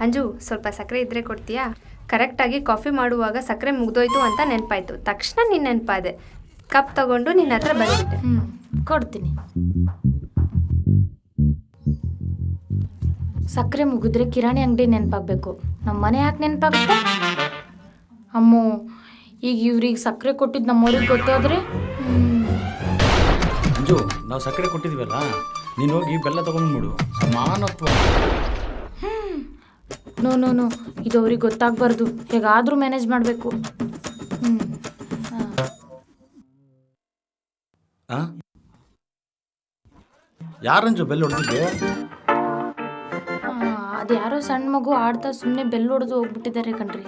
ಅಂಜು ಸ್ವಲ್ಪ ಸಕ್ಕರೆ ಇದ್ರೆ ಕೊಡ್ತೀಯಾ? ಕರೆಕ್ಟಾಗಿ ಕಾಫಿ ಮಾಡುವಾಗ ಸಕ್ಕರೆ ಮುಗ್ದೋಯ್ತು ಅಂತ ನೆನಪಾಯ್ತು. ತಕ್ಷಣ ನೀನು ನೆನಪಾದೆ. ಕಪ್ ತಗೊಂಡು ನಿನ್ನ ಹತ್ರ ಬಂದ್ಬಿಟ್ಟೆ. ಕೊಡ್ತೀನಿ. ಸಕ್ಕರೆ ಮುಗಿದ್ರೆ ಕಿರಾಣಿ ಅಂಗಡಿ ನೆನಪಾಗಬೇಕು. ನಮ್ಮ ಮನೆ ಯಾಕೆ ನೆನಪಾಗುತ್ತೆ? ಅಮ್ಮೋ, ಈಗ ಇವ್ರಿಗೆ ಸಕ್ಕರೆ ಕೊಟ್ಟಿದ್ದು ನಮ್ಮವ್ರಿಗೆ ಗೊತ್ತಾದ್ರೆ ಅಂಜು, ನಾವು ಸಕ್ಕರೆ ಕೊಟ್ಟಿದ್ದೀವಲ್ಲ, ನೀನು ಹೋಗಿ ಬೆಲ್ಲ ತಗೊಂಡ್ಬಿಡು. ಸಮಾನತ್ವ. ನೋ ಇದು ಅವ್ರಿಗೆ ಗೊತ್ತಾಗಬಾರ್ದು. ಹೇಗಾದರೂ ಮ್ಯಾನೇಜ್ ಮಾಡಬೇಕು. ಯಾರಂಜು ಬೆಲ್ಲ ಹೊಡೆದಿದ್ದೆ? ಅದು ಯಾರೋ ಸಣ್ಣ ಮಗು ಆಡ್ತಾ ಸುಮ್ಮನೆ ಬೆಲ್ಲ ಹೊಡೆದು ಹೋಗ್ಬಿಟ್ಟಿದ್ದಾರೆ ಕಣ್ರಿ.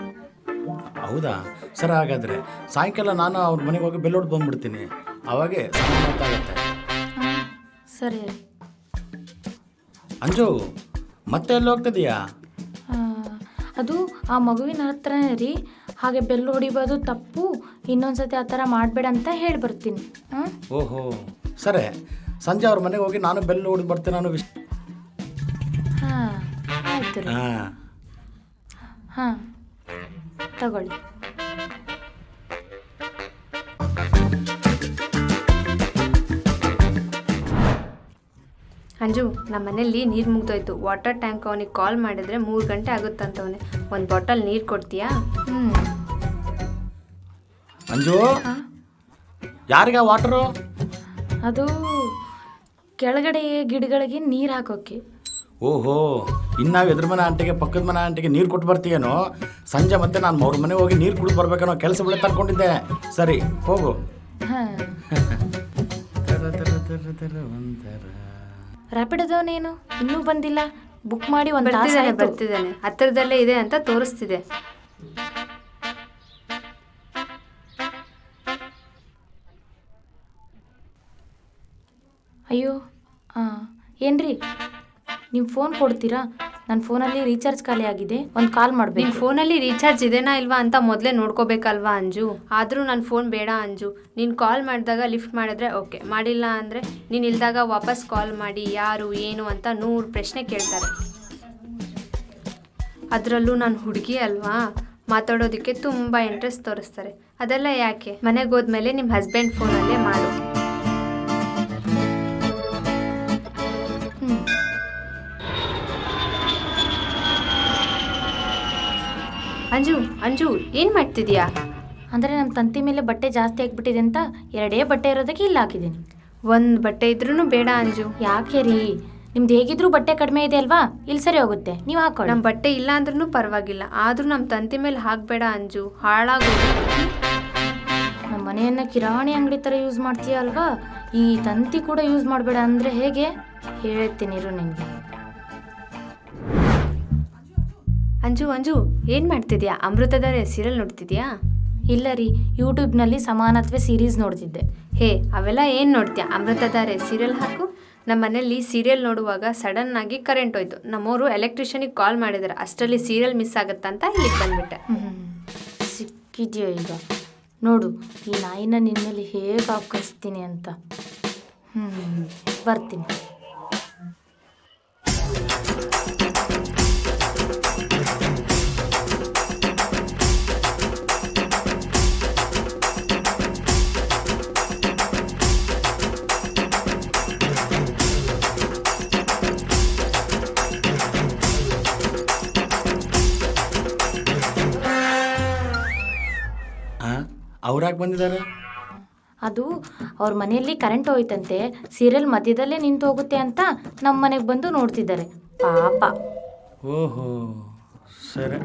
ಹೌದಾ? ಸರಿ, ಹಾಗಾದರೆ ಸಾಯಂಕಾಲ ನಾನು ಅವ್ರ ಮನೆಗೆ ಹೋಗಿ ಬೆಲ್ಲ ಹೊಡೆದು ಬಂದ್ಬಿಡ್ತೀನಿ. ಅವಾಗೆ ಸಮಾನತ್ವ ಆಗುತ್ತೆ. ಸರಿ. ಅಂಜು, ಮತ್ತೆ ಎಲ್ಲಿ ಹೋಗ್ತಿದೀಯಾ? ಅದು ಆ ಮಗುವಿನ ಹತ್ರನೇ ರೀ. ಹಾಗೆ ಬೆಲ್ಲ ಹೊಡಿಬೋದು ತಪ್ಪು, ಇನ್ನೊಂದ್ಸತಿ ಆ ಥರ ಮಾಡಬೇಡ ಅಂತ ಹೇಳಿ ಬರ್ತೀನಿ. ಓಹೋ, ಸರಿ. ಸಂಜೆ ಅವ್ರ ಮನೆಗೆ ಹೋಗಿ ನಾನು ಬೆಲ್ಲ ಹೊಡೆದು ಬರ್ತೀನಿ. ನಾನು ಹಾಂ, ಆಯ್ತು ರೀ. ಹಾಂ, ತಗೊಳ್ಳಿ. ಅಂಜು, ನಮ್ಮ ಮನೇಲಿ ನೀರು ಮುಗ್ದೋಯ್ತು. ವಾಟರ್ ಟ್ಯಾಂಕ್ ಅವನಿಗೆ ಕಾಲ್ ಮಾಡಿದ್ರೆ 3 ಗಂಟೆ ಆಗುತ್ತಂತವನೇ. ಒಂದು ಬಾಟಲ್ ನೀರು ಕೊಡ್ತೀಯಾ? ಅಂಜು, ಯಾರಿಗ ವಾಟರು? ಅದು ಕೆಳಗಡೆ ಗಿಡಗಳಿಗೆ ನೀರು ಹಾಕೋಕ್ಕೆ. ಓಹೋ, ಇನ್ನು ನಾವು ಎದುರು ಮನೆ ಆಂಟಿಗೆ ಪಕ್ಕದ ಮನೆ ಆಂಟಿಗೆ ನೀರು ಕೊಟ್ಟು ಬರ್ತೀಯೇನೋ? ಸಂಜೆ ಮತ್ತೆ ನಾನು ಅವ್ರ ಮನೆಗೆ ಹೋಗಿ ನೀರು ಕುಡಿದು ಬರ್ಬೇಕನ್ನೋ ಕೆಲಸ ಬೆಳೆ ತರ್ಕೊಂಡಿದ್ದೆ. ಸರಿ, ಹೋಗು. ರ್ಯಾಪಿಡ್ ಅದವನೇನು ಇನ್ನೂ ಬಂದಿಲ್ಲ? ಬುಕ್ ಮಾಡಿ ಒಂದು ಬರ್ತಿದ್ದಾನೆ. ಹತ್ತಿರದಲ್ಲೇ ಇದೆ ಅಂತ ತೋರಿಸ್ತಿದೆ. ಅಯ್ಯೋ, ಏನ್ರಿ, ನಿಮ್ಮ ಫೋನ್ ಕೊಡ್ತೀರಾ? ನನ್ನ ಫೋನಲ್ಲಿ ರೀಚಾರ್ಜ್ ಖಾಲಿ ಆಗಿದೆ. ಒಂದು ಕಾಲ್ ಮಾಡಬೇಕು. ನಿನ್ನ ಫೋನಲ್ಲಿ ರೀಚಾರ್ಜ್ ಇದೆನಾ ಇಲ್ವಾ ಅಂತ ಮೊದಲೇ ನೋಡ್ಕೋಬೇಕಲ್ವಾ ಅಂಜು? ಆದರೂ ನನ್ನ ಫೋನ್ ಬೇಡ ಅಂಜು. ನೀನು ಕಾಲ್ ಮಾಡಿದಾಗ ಲಿಫ್ಟ್ ಮಾಡಿದ್ರೆ ಓಕೆ, ಮಾಡಿಲ್ಲ ಅಂದರೆ ನೀನು ಇಲ್ದಾಗ ವಾಪಸ್ ಕಾಲ್ ಮಾಡಿ ಯಾರು ಏನು ಅಂತ 100 ಪ್ರಶ್ನೆ ಕೇಳ್ತಾರೆ. ಅದರಲ್ಲೂ ನಾನು ಹುಡುಗಿ ಅಲ್ವಾ, ಮಾತಾಡೋದಕ್ಕೆ ತುಂಬ ಇಂಟ್ರೆಸ್ಟ್ ತೋರಿಸ್ತಾರೆ. ಅದೆಲ್ಲ ಯಾಕೆ? ಮನೆಗೆ ಹೋದ್ಮೇಲೆ ನಿಮ್ಮ ಹಸ್ಬೆಂಡ್ ಫೋನಲ್ಲೇ ಮಾಡು. ಅಂಜು ಏನು ಮಾಡ್ತಿದ್ಯಾ? ಅಂದರೆ ನಮ್ಮ ತಂತಿ ಮೇಲೆ ಬಟ್ಟೆ ಜಾಸ್ತಿ ಆಗಿಬಿಟ್ಟಿದೆ ಅಂತ 2 ಬಟ್ಟೆ ಇರೋದಕ್ಕೆ ಇಲ್ಲಿ ಹಾಕಿದ್ದೀನಿ. 1 ಬಟ್ಟೆ ಇದ್ರೂ ಬೇಡ ಅಂಜು. ಯಾಕೆ ರೀ? ನಿಮ್ದು ಹೇಗಿದ್ರೂ ಬಟ್ಟೆ ಕಡಿಮೆ ಇದೆ ಅಲ್ವಾ? ಇಲ್ಲಿ ಸರಿ ಹೋಗುತ್ತೆ, ನೀವು ಹಾಕೊಳ್ಳಿ. ನಮ್ಮ ಬಟ್ಟೆ ಇಲ್ಲ ಅಂದ್ರೂ ಪರವಾಗಿಲ್ಲ, ಆದರೂ ನಮ್ಮ ತಂತಿ ಮೇಲೆ ಹಾಕಬೇಡ ಅಂಜು, ಹಾಳಾಗೋಗುತ್ತೆ. ನಮ್ಮ ಮನೆಯನ್ನು ಕಿರಾಣಿ ಅಂಗಡಿ ಥರ ಯೂಸ್ ಮಾಡ್ತೀಯ ಅಲ್ವಾ? ಈ ತಂತಿ ಕೂಡ ಯೂಸ್ ಮಾಡಬೇಡ ಅಂದರೆ ಹೇಗೆ? ಹೇಳ್ತೀನಿ ಇರು ನಿನಗೆ. ಅಂಜು ಏನು ಮಾಡ್ತಿದ್ಯಾ? ಅಮೃತಧಾರೆ ಸೀರಿಯಲ್ ನೋಡ್ತಿದ್ಯಾ? ಇಲ್ಲ ರೀ, ಯೂಟ್ಯೂಬ್ನಲ್ಲಿ ಸಮಾನತ್ವ ಸೀರೀಸ್ ನೋಡ್ತಿದ್ದೆ. ಹೇ, ಅವೆಲ್ಲ ಏನು ನೋಡ್ತೀಯಾ? ಅಮೃತಧಾರೆ ಸೀರಿಯಲ್ ಹಾಕು. ನಮ್ಮ ಮನೇಲಿ ಸೀರಿಯಲ್ ನೋಡುವಾಗ ಸಡನ್ನಾಗಿ ಕರೆಂಟ್ ಹೋಯ್ತು. ನಮ್ಮವರು ಎಲೆಕ್ಟ್ರಿಷಿಯನಿಗೆ ಕಾಲ್ ಮಾಡಿದ್ದಾರೆ. ಅಷ್ಟರಲ್ಲಿ ಸೀರಿಯಲ್ ಮಿಸ್ ಆಗುತ್ತಂತ ಇಲ್ಲಿಗೆ ಬಂದುಬಿಟ್ಟೆ. ಸಿಕ್ಕಿದೆಯೋ ಈಗ? ನೋಡು, ಈ ನಾಯಿನ ನಿನ್ನ ಮೇಲೆ ಹೇಗೆ ಹಾಕಿಸ್ತೀನಿ ಅಂತ. ಬರ್ತೀನಿ. ಅವ್ರಾಗ ಬಂದಿದ್ದಾರೆ? ಅದು ಅವ್ರ ಮನೆಯಲ್ಲಿ ಕರೆಂಟ್ ಹೋಯ್ತಂತೆ. ಸೀರಿಯಲ್ ಮಧ್ಯದಲ್ಲೇ ನಿಂತು ಹೋಗುತ್ತೆ ಅಂತ ನಮ್ಮ ಮನೆಗೆ ಬಂದು ನೋಡ್ತಿದ್ದಾರೆ. ಪಾಪ. ಓಹೋ, ಸರಿ.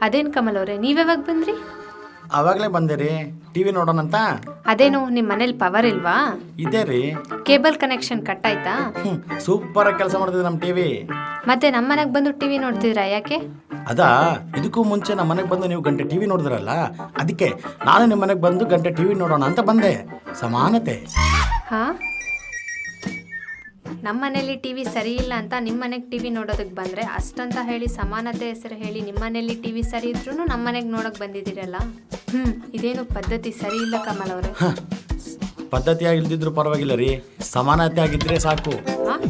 ಅದೇನು ಕಮಲ್ ಅವರೇ, ನೀವ್ಯಾವಾಗ ಬಂದ್ರಿ? ಆವಾಗಲೇ ಬಂದೆ ರೀ, ಟಿವಿ ನೋಡೋಣಂತ. ಅದೇನು ನಿಮ್ಮ ಮನೇಲಿ ಪವರ್ ಇಲ್ವಾ? ಇದೆ ರೀ. ಕೇಬಲ್ ಕನೆಕ್ಷನ್ ಕಟ್ ಆಯ್ತಾ? ಸೂಪರ್ ಆಗಿ ಕೆಲಸ ಮಾಡ್ತಿದೆ ನಮ್ಮ ಟಿವಿ. ಮತ್ತೆ ನಮ್ಮ ಮನೆಗೆ ಬಂದು ಟಿವಿ ನೋಡ್ತಿದ್ರಾ? ಯಾಕೆ? ಅದಾ, ಇದಕ್ಕೂ ಮುಂಚೆ ನಮ್ಮ ಮನೆಗೆ ಬಂದು ನೀವು ಗಂಟೆ ಟಿವಿ ನೋಡಿದ್ರಲ್ಲ, ಅದಕ್ಕೆ ನಾನು ನಿಮ್ಮ ಮನೆಗೆ ಬಂದು ಗಂಟೆ ಟಿವಿ ನೋಡೋಣ ಅಂತ ಬಂದೆ. ಸಮಾನತೆ. ಹಾ, ನಮ್ಮ ಮನೇಲಿ ಟಿ ವಿ ಸರಿ ಇಲ್ಲ ಅಂತ ನಿಮ್ಮ ಮನೆಗೆ ಟಿ ವಿ ನೋಡೋದಕ್ಕೆ ಬಂದರೆ ಅಷ್ಟಂತ ಹೇಳಿ ಸಮಾನತೆ ಹೆಸರು ಹೇಳಿ ನಿಮ್ಮ ಮನೇಲಿ ಟಿ ವಿ ಸರಿ ಇದ್ರೂ ನಮ್ಮ ಮನೆಗೆ ನೋಡೋಕೆ ಬಂದಿದ್ದೀರಲ್ಲ. ಇದೇನು ಪದ್ಧತಿ ಸರಿ ಇಲ್ಲ ಕಮಲ್ ಅವರೇ. ಪದ್ಧತಿಯಾಗಿ ಇಲ್ದಿದ್ರು ಪರವಾಗಿಲ್ಲ ರೀ, ಸಮಾನತೆ ಆಗಿದ್ರೆ ಸಾಕು. ಹಾಂ